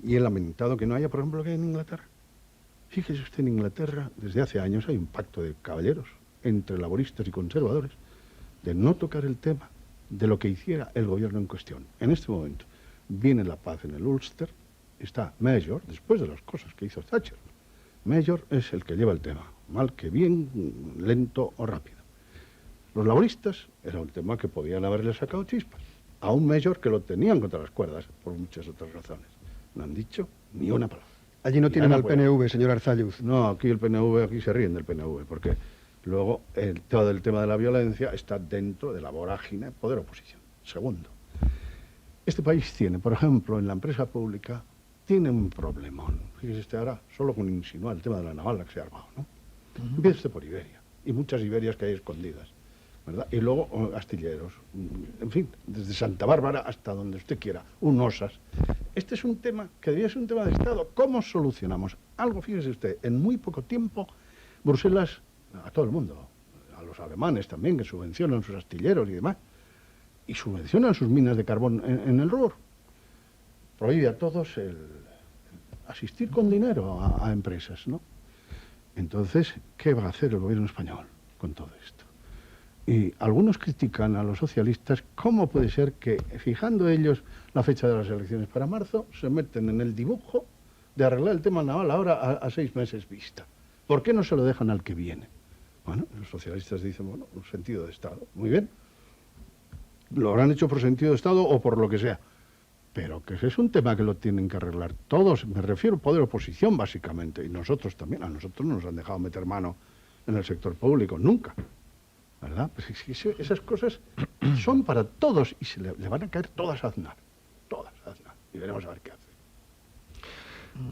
y he lamentado que no haya, por ejemplo, lo que hay en Inglaterra. Fíjese usted, en Inglaterra, desde hace años hay un pacto de caballeros entre laboristas y conservadores de no tocar el tema de lo que hiciera el gobierno en cuestión. En este momento viene la paz en el Ulster, está Major, después de las cosas que hizo Thatcher. Major es el que lleva el tema, mal que bien, lento o rápido. Los laboristas era un tema que podían haberle sacado chispas a un Major que lo tenían contra las cuerdas por muchas otras razones. No han dicho ni una palabra.
Allí no tienen al PNV, señor Arzalluz.
No, aquí el PNV, aquí se ríen del PNV, porque luego todo el tema de la violencia está dentro de la vorágine poder-oposición. Segundo, este país tiene, por ejemplo, en la empresa pública, tiene un problemón. Fíjese usted ahora, solo con insinuar el tema de la naval que se ha armado, ¿no? Empieza usted por Iberia, y muchas Iberias que hay escondidas, ¿verdad? Y luego astilleros, en fin, desde Santa Bárbara hasta donde usted quiera, un OSAS. Este es un tema que debería ser un tema de Estado. ¿Cómo solucionamos algo? Fíjese usted, en muy poco tiempo, Bruselas, a todo el mundo, a los alemanes también, que subvencionan sus astilleros y demás, y subvencionan sus minas de carbón en el Ruhr, prohíbe a todos el asistir con dinero a empresas, ¿no? Entonces, ¿qué va a hacer el gobierno español con todo esto? Y algunos critican a los socialistas cómo puede ser que, fijando ellos la fecha de las elecciones para marzo, se meten en el dibujo de arreglar el tema naval ahora a 6 meses vista. ¿Por qué no se lo dejan al que viene? Bueno, los socialistas dicen, bueno, un sentido de Estado. Muy bien. Lo habrán hecho por sentido de Estado o por lo que sea. Pero que ese es un tema que lo tienen que arreglar todos. Me refiero al poder oposición, básicamente. Y nosotros también. A nosotros no nos han dejado meter mano en el sector público. Nunca. ¿Verdad? Pues esas cosas son para todos y se le van a caer todas a Aznar. Todas a Aznar. Y veremos a ver qué hace.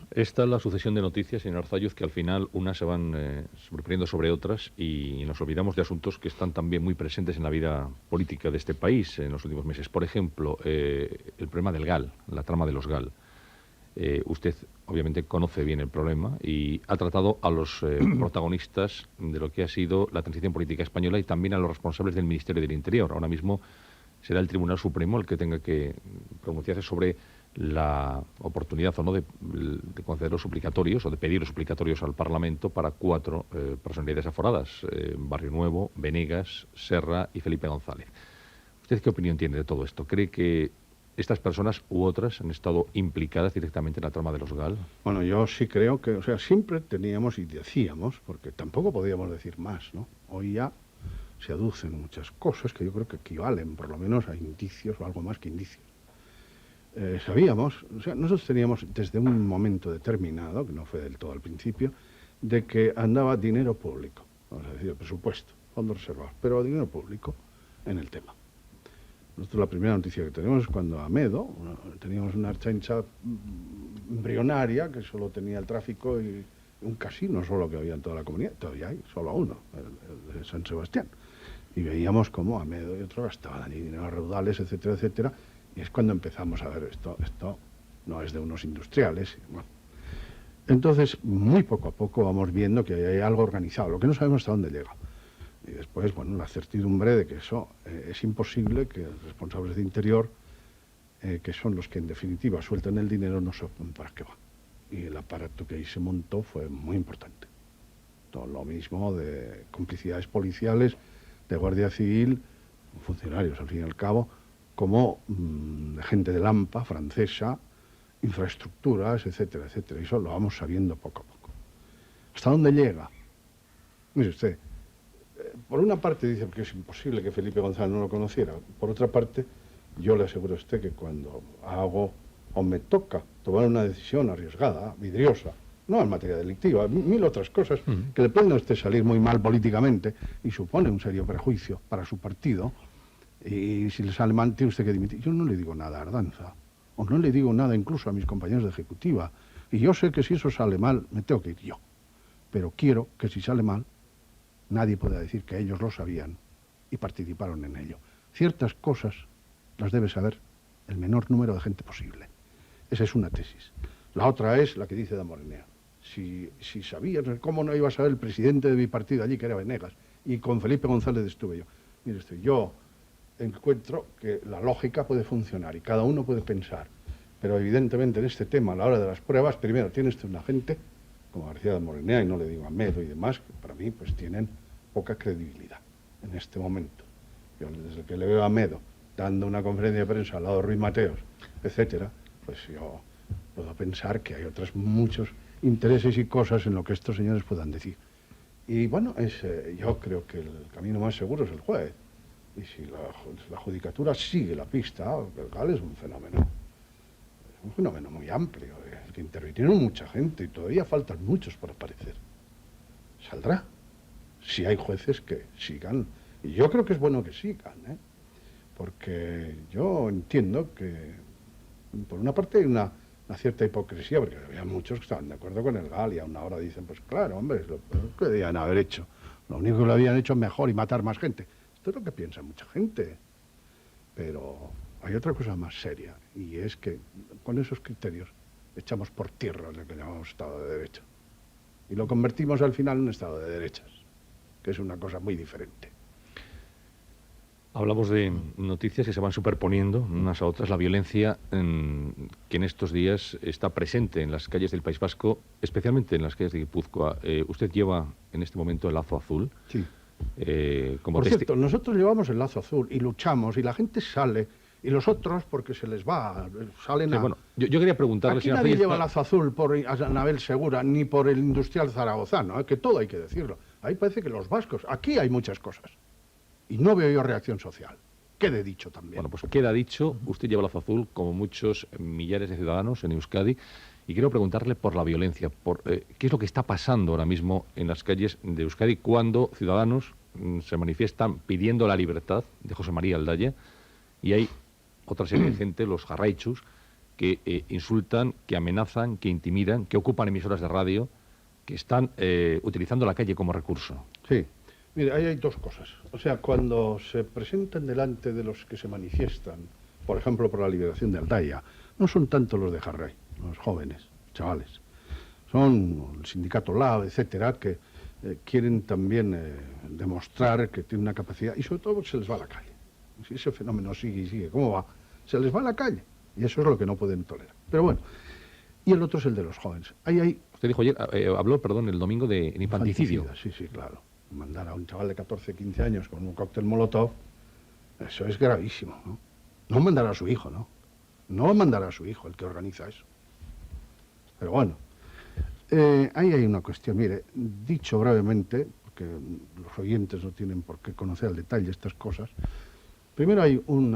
Esta es la sucesión de noticias, señor Arzalluz, que al final unas se van sobreponiendo sobre otras y nos olvidamos de asuntos que están también muy presentes en la vida política de este país en los últimos meses. Por ejemplo, el problema del GAL, la trama de los GAL. Usted obviamente conoce bien el problema y ha tratado a los protagonistas de lo que ha sido la transición política española y también a los responsables del Ministerio del Interior. Ahora mismo será el Tribunal Supremo el que tenga que pronunciarse sobre la oportunidad o no de conceder los suplicatorios o de pedir los suplicatorios al Parlamento para 4 personalidades aforadas, Barrio Nuevo, Venegas, Serra y Felipe González. ¿Usted qué opinión tiene de todo esto? ¿Cree que estas personas u otras han estado implicadas directamente en la trama de los GAL?
Bueno, yo sí creo que, o sea, siempre teníamos y decíamos, porque tampoco podíamos decir más, ¿no? Hoy ya se aducen muchas cosas que yo creo que equivalen por lo menos a indicios o algo más que indicios. Sabíamos, o sea, nosotros teníamos desde un momento determinado, que no fue del todo al principio, de que andaba dinero público, vamos a decir, presupuesto, fondos reservados, pero dinero público en el tema. Nosotros la primera noticia que tenemos es cuando Amedo, teníamos una chancha embrionaria que solo tenía el tráfico y un casino solo que había en toda la comunidad, todavía hay, solo uno, el de San Sebastián. Y veíamos cómo Amedo y otros gastaban allí dinero a raudales, etcétera, etcétera. Y es cuando empezamos a ver esto no es de unos industriales. Bueno. Entonces, muy poco a poco vamos viendo que hay algo organizado, lo que no sabemos hasta dónde llega. Y después, bueno, la certidumbre de que eso es imposible, que los responsables de Interior, que son los que en definitiva sueltan el dinero, no sepan para qué va. Y el aparato que ahí se montó fue muy importante. Todo lo mismo de complicidades policiales, de Guardia Civil, funcionarios al fin y al cabo, como gente de Lampa, francesa, infraestructuras, etcétera, etcétera. Y eso lo vamos sabiendo poco a poco. ¿Hasta dónde llega? Mire usted, por una parte dice que es imposible que Felipe González no lo conociera. Por otra parte, yo le aseguro a usted que cuando hago o me toca tomar una decisión arriesgada, vidriosa, no en materia delictiva, mil otras cosas que le pueden a usted salir muy mal políticamente y supone un serio perjuicio para su partido, y si le sale mal tiene usted que dimitir. Yo no le digo nada a Ardanza, o no le digo nada incluso a mis compañeros de ejecutiva, y yo sé que si eso sale mal me tengo que ir yo, pero quiero que si sale mal nadie pueda decir que ellos lo sabían y participaron en ello. Ciertas cosas las debe saber el menor número de gente posible. Esa es una tesis. La otra es la que dice Damborenea. Si sabías, ¿cómo no iba a saber el presidente de mi partido allí, que era Venegas? Y con Felipe González estuve yo. Mire usted, yo encuentro que la lógica puede funcionar y cada uno puede pensar. Pero evidentemente en este tema, a la hora de las pruebas, primero tiene usted una gente como García de Morennea, y no le digo a Medo y demás, que para mí pues tienen poca credibilidad en este momento. Yo desde que le veo a Medo dando una conferencia de prensa al lado de Ruiz Mateos, etcétera, pues yo puedo pensar que hay otros muchos intereses y cosas en lo que estos señores puedan decir. Y bueno, yo creo que el camino más seguro es el juez. Y si la judicatura sigue la pista, el GAL es un fenómeno muy amplio, el que intervinieron mucha gente y todavía faltan muchos por aparecer. Saldrá, si hay jueces que sigan, y yo creo que es bueno que sigan, porque yo entiendo que, por una parte, hay una cierta hipocresía, porque había muchos que estaban de acuerdo con el GAL y a una hora dicen, pues claro, hombre, es lo que debían haber hecho. Lo único que lo habían hecho mejor y matar más gente. Esto es lo que piensa mucha gente. Pero hay otra cosa más seria, y es que con esos criterios echamos por tierra lo que llamamos Estado de Derecho. Y lo convertimos al final en un Estado de derechas, que es una cosa muy diferente.
Hablamos de noticias que se van superponiendo unas a otras. La violencia que en estos días está presente en las calles del País Vasco, especialmente en las calles de Guipúzcoa. Usted lleva en este momento el lazo azul.
Sí.
Como
Por cierto, nosotros llevamos el lazo azul y luchamos, y la gente sale, y los otros, porque se les va, salen a...
Bueno, yo quería preguntarle...
Aquí nadie lleva el lazo azul por Anabel Segura, ni por el industrial zaragozano, que todo hay que decirlo. Ahí parece que los vascos, aquí hay muchas cosas. Y no veo yo reacción social. Quede dicho también.
Bueno, pues queda dicho, usted lleva el lazo azul, como muchos millares de ciudadanos en Euskadi, y quiero preguntarle por la violencia, por qué es lo que está pasando ahora mismo en las calles de Euskadi cuando ciudadanos se manifiestan pidiendo la libertad de José María Aldaya, y hay otra serie de gente, los jarraichus, que insultan, que amenazan, que intimidan, que ocupan emisoras de radio, que están utilizando la calle como recurso.
Sí. Mire, ahí hay dos cosas. O sea, cuando se presentan delante de los que se manifiestan, por ejemplo, por la liberación de Aldaya, no son tanto los de Jarray, los jóvenes, chavales. Son el sindicato LAB, etcétera, que quieren también demostrar que tienen una capacidad, y sobre todo porque se les va a la calle. Si ese fenómeno sigue y sigue, ¿cómo va? Se les va a la calle, y eso es lo que no pueden tolerar. Pero bueno, y el otro es el de los jóvenes. Ahí hay...
Usted dijo ayer, habló, perdón, el domingo de infanticidio.
Sí, claro. Mandar a un chaval de 14, 15 años con un cóctel molotov, eso es gravísimo, ¿no? No mandar a su hijo, ¿no? No mandar a su hijo el que organiza eso. Pero bueno, ahí hay una cuestión. Mire, dicho brevemente, porque los oyentes no tienen por qué conocer al detalle estas cosas, primero hay un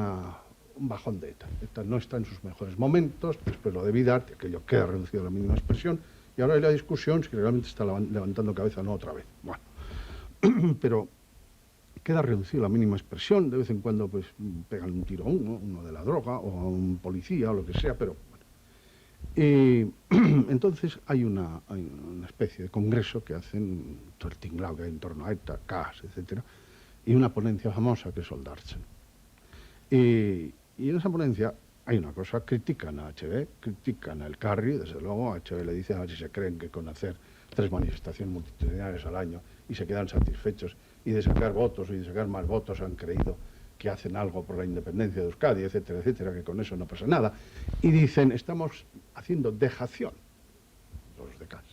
bajón de ETA. ETA no está en sus mejores momentos, después lo de Vidal, aquello queda reducido a la mínima expresión, y ahora hay la discusión si realmente está levantando cabeza o no otra vez. Bueno. Pero queda reducido a la mínima expresión, de vez en cuando pues pegan un tiro a uno de la droga o a un policía o lo que sea, pero bueno. Entonces hay una especie de congreso que hacen todo el tinglao que hay en torno a ETA, CAS, etcétera, y una ponencia famosa que es Oldartzen. Y en esa ponencia hay una cosa, critican a HB, critican al Carri, desde luego, a HB le dice a ver si se creen que con hacer 3 manifestaciones multitudinarias al año y se quedan satisfechos, y de sacar votos y de sacar más votos han creído que hacen algo por la independencia de Euskadi, etcétera, etcétera, que con eso no pasa nada. Y dicen, estamos haciendo dejación, los de CAS,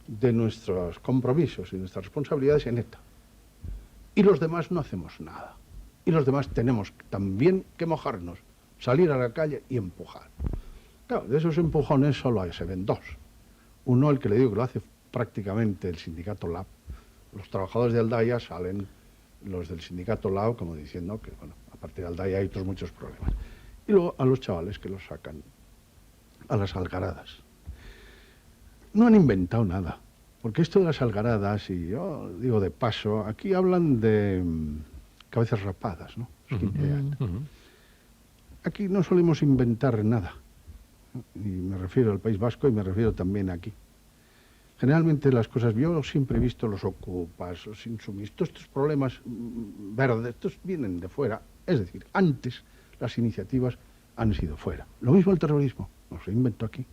de nuestros compromisos y nuestras responsabilidades en ETA. Y los demás no hacemos nada. Y los demás tenemos también que mojarnos, salir a la calle y empujar. Claro, de esos empujones solo se ven dos. Uno, el que le digo que lo hace prácticamente el sindicato LAB. Los trabajadores de Aldaya salen, los del sindicato LAB, como diciendo que, bueno, aparte de Aldaya hay otros muchos problemas. Y luego a los chavales que los sacan a las algaradas. No han inventado nada, porque esto de las algaradas, y yo digo de paso, aquí hablan de cabezas rapadas, ¿no? Aquí no solemos inventar nada, y me refiero al País Vasco y me refiero también aquí. Generalmente las cosas, yo siempre he visto los ocupas, los insumistos, estos problemas verdes, estos vienen de fuera. Es decir, antes las iniciativas han sido fuera. Lo mismo el terrorismo, no se inventó aquí.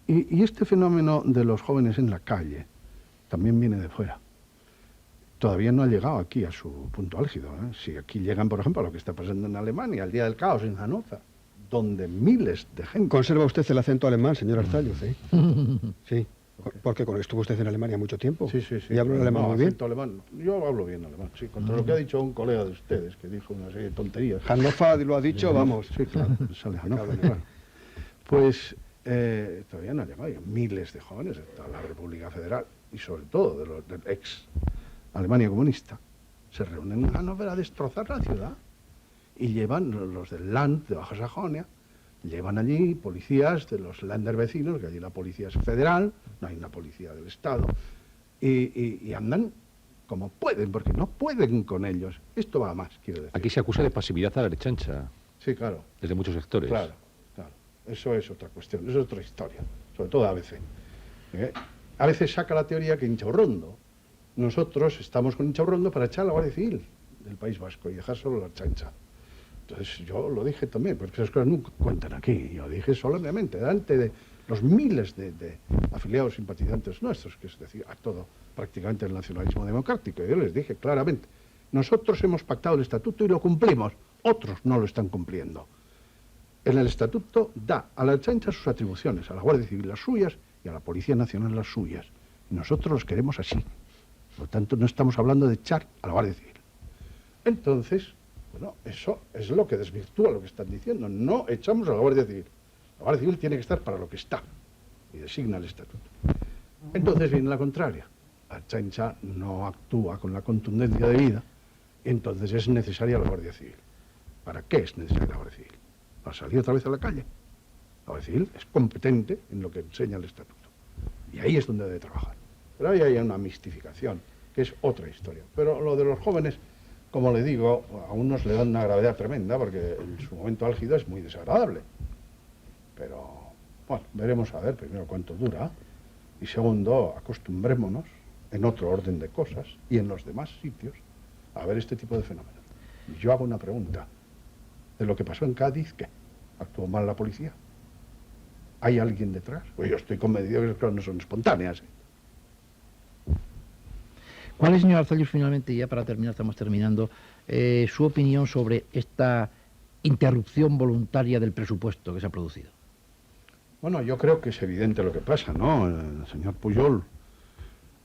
Y este fenómeno de los jóvenes en la calle también viene de fuera. todavía no ha llegado aquí a su punto álgido. Si aquí llegan, por ejemplo, a lo que está pasando en Alemania, el día del caos en Hannover, donde miles de gente...
¿Conserva usted el acento alemán, señor Arzalluz? Sí, porque estuvo usted en Alemania mucho tiempo.
Sí.
¿Y habla el alemán muy bien?
Alemán. Yo hablo bien alemán, sí. Contra lo que ha dicho un colega de ustedes, que dijo una serie de tonterías.
Hannover lo ha dicho, vamos.
Sí, claro, sale Hannover, claro. Pues todavía no ha llegado. Hay miles de jóvenes de toda la República Federal y sobre todo de los del ex Alemania comunista se reúnen en Hannover a destrozar la ciudad y llevan los del Land de Baja Sajonia, llevan allí policías de los Länder vecinos, que allí la policía es federal, no hay una policía del Estado, y andan como pueden, porque no pueden con ellos. Esto va a más, quiero decir.
Aquí se acusa de pasividad a la derechancha.
Sí, claro.
Desde muchos sectores.
Claro. Eso es otra cuestión, eso es otra historia, sobre todo ABC. ABC saca la teoría que Inchaurrondo, nosotros estamos con Inchaurrondo para echar a la Guardia Civil del País Vasco y dejar solo la Ertzaintza. Entonces yo lo dije también, porque esas cosas nunca cuentan aquí. Yo dije solemnemente, delante de los miles de afiliados simpatizantes nuestros, que es decir, a todo prácticamente el nacionalismo democrático. Yo les dije claramente, nosotros hemos pactado el estatuto y lo cumplimos, otros no lo están cumpliendo. En el estatuto da a la Ertzaintza sus atribuciones, a la Guardia Civil las suyas y a la Policía Nacional las suyas. Y nosotros los queremos así. Por lo tanto, no estamos hablando de echar a la Guardia Civil. Entonces, bueno, eso es lo que desvirtúa lo que están diciendo. No echamos a la Guardia Civil. La Guardia Civil tiene que estar para lo que está. Y designa el estatuto. Entonces viene la contraria. La Ertzaintza no actúa con la contundencia debida. Entonces es necesaria la Guardia Civil. ¿Para qué es necesaria la Guardia Civil? Para salir otra vez a la calle. La Guardia Civil es competente en lo que enseña el estatuto. Y ahí es donde debe trabajar. Pero ahí hay una mistificación, que es otra historia. Pero lo de los jóvenes, como le digo, a unos le dan una gravedad tremenda, porque en su momento álgido es muy desagradable. Pero, bueno, veremos a ver, primero, cuánto dura. Y segundo, acostumbrémonos, en otro orden de cosas, y en los demás sitios, a ver este tipo de fenómenos. Y yo hago una pregunta. De lo que pasó en Cádiz, ¿qué? ¿Actuó mal la policía? ¿Hay alguien detrás? Pues yo estoy convencido que las cosas no son espontáneas.
¿Cuál es, señor Arzalluz, finalmente, ya para terminar, estamos terminando, su opinión sobre esta interrupción voluntaria del presupuesto que se ha producido?
Bueno, yo creo que es evidente lo que pasa, ¿no? El señor Pujol,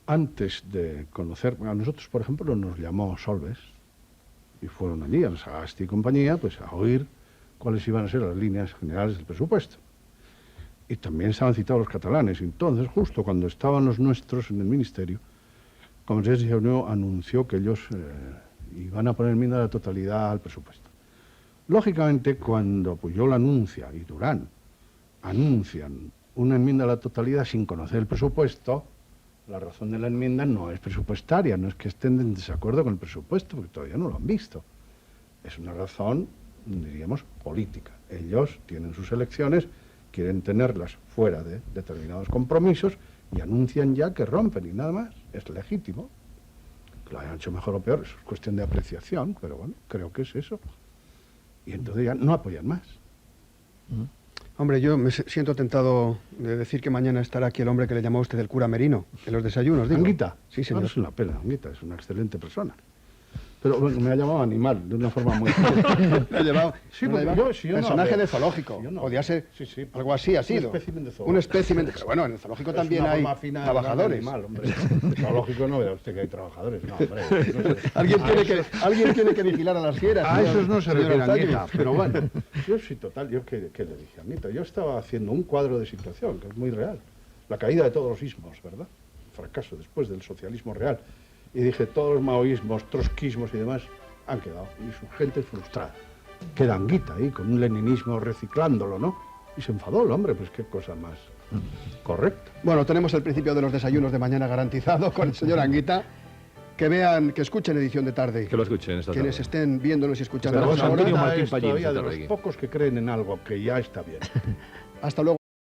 antes de conocer... A nosotros, por ejemplo, nos llamó Solbes, y fueron allí, a Sagasti y compañía, pues a oír cuáles iban a ser las líneas generales del presupuesto. Y también estaban citados los catalanes. Y entonces, justo cuando estaban los nuestros en el ministerio, Convergencia y Unió anunció que ellos iban a poner enmienda a la totalidad al presupuesto. Lógicamente, cuando Pujol anuncia y Durán anuncian una enmienda a la totalidad sin conocer el presupuesto, la razón de la enmienda no es presupuestaria, no es que estén en desacuerdo con el presupuesto, porque todavía no lo han visto. Es una razón, diríamos, política. Ellos tienen sus elecciones, quieren tenerlas fuera de determinados compromisos y anuncian ya que rompen y nada más. Es legítimo. Que lo hayan hecho mejor o peor, eso es cuestión de apreciación, pero bueno, creo que es eso. Y entonces ya no apoyan más.
Hombre, yo me siento tentado de decir que mañana estará aquí el hombre que le llamó a usted el cura Merino, en los desayunos, digo.
¿Anguita?
Sí, señor.
No, es una pena, Anguita, es una excelente persona. Pero bueno, me ha llamado animal, de una forma muy...
Me ha llevado,
Sí,
me ha
porque
llevado
yo
personaje
no,
de zoológico.
yo no.
Podía ser
Sí,
algo así, ha sido.
Un espécimen de zoológico.
Un espécimen de... Pero bueno, en el zoológico también hay trabajadores.
Animal, hombre. El zoológico no vea usted que hay trabajadores, no, hombre. No sé.
Alguien tiene que vigilar a las fieras.
A
señor-
esos no se
señor
refiere
Arzalluz.
Anguita, pero bueno, yo sí, total, yo qué le dije a Anguita, yo estaba haciendo un cuadro de situación que es muy real, la caída de todos los ismos, ¿verdad? El fracaso después del socialismo real, y dije, todos los maoísmos, trotskismos y demás han quedado, y su gente es frustrada. Queda Anguita ahí, con un leninismo reciclándolo, ¿no? Y se enfadó el hombre, pues qué cosa más correcta.
Bueno, tenemos el principio de los desayunos de mañana garantizado con el señor Anguita. Que vean, que escuchen edición de tarde.
Que lo escuchen esta
Quienes
tarde.
estén viéndonos y escuchándonos
Esperamos a
ahora.
Antonio Martín
Es
Pallín
todavía
esta
de
tarde
los
aquí.
pocos que creen en algo que ya está bien.
Hasta luego.